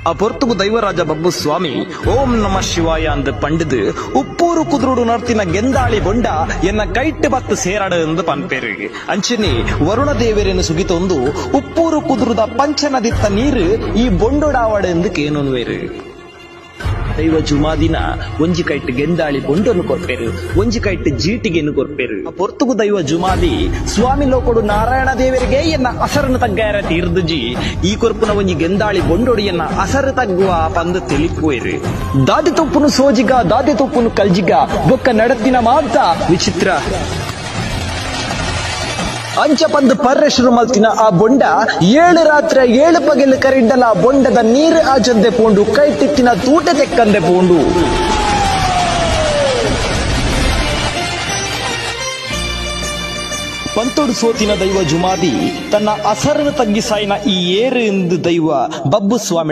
ಆ ಪೊರ್ತುಗು ದೈವರಾಜ ಬಬ್ಬು ಸ್ವಾಮಿ ಓಂ ನಮ ಶಿವಾಯ ಅಂದ್ ಪಂಡಿದು ಉಪ್ಪೂರು ಕುದುರುಡು ನರ್ತಿನ ಗೆಂದಾಳಿ ಬೊಂಡ ಎನ್ನ ಕೈಟ್ ಬತ್ತು ಸೇರಾಡು ಎಂದು ಪನ್ಪೇರು ಅಂಚನೆ ವರುಣ ದೇವರೇನು ಸುಗಿತೊಂದು ಉಪ್ಪೂರು ಕುದುರುದ ಪಂಚನದಿತ್ತ ನೀರು ಈ ಬೊಂಡೊಡಾವಡ ಎಂದು ಕೇನೊನ್ವೇರು ದೈವ ಜುಮಾದಿನ ಒಂಜಿ ಕೈಟ್ ಗೆಂದಾಳಿ ಬೊಂಡನ್ನು ಕೊರ್ಪೇರು ಒಂಜಿ ಕೈಟ್ ಜೀಟಿಗೆನ್ನು ಕೊರ್ಪೇರು ಆ ಪೊರ್ತುಗು ದೈವ ಜುಮಾದಿ ಸ್ವಾಮಿ ಲೋಕೊಡು ನಾರಾಯಣ ದೇವರಿಗೆ ಎನ್ನ ಅಸರನ್ನು ತಗ್ಗಾರ ತೀರ್ದುಜಿ ಈ ಕೊರ್ಪುನ ಒಂಜಿ ಗೆಂದಾಳಿ ಬೊಂಡೊಡು ಎನ್ನ ಅಸರು ತಗ್ಗುವ ಪಂದು ತಿಳಿಪುವೇರು ದಾದಿ ತುಪ್ಪುನು ಸೋಜಿಗ ದಾದಿ ತುಪ್ಪುನು ಕಲ್ಜಿಗ ಬೊಕ್ಕ ನಡತಿನ ಮಾತ ವಿಚಿತ್ರ ಅಂಚ ಪಂದು ಪರ್ರೆಶರು ಮಲ್ತಿನ ಆ ಬೊಂಡ 7 ರಾತ್ರಿ 7 ಪಗೆಲು ಕರಿಂಡಲ ಆ ಬೊಂಡದ ನೀರು ಆಚಂದೆ ಪೋಂಡು ಕೈ ತಿತ್ತಿನ ತೂಟ ತೆಕ್ಕಂದೆ ಪೋಂಡು ಪಂತೋಡು ಸೋತಿನ ದೈವ ಜುಮಾದಿ ತನ್ನ ಅಸರನ್ನು ತಗ್ಗಿಸಾಯಿನ ಈ ಏರು ಎಂದು ದೈವ ಬಬ್ಬು ಸ್ವಾಮಿ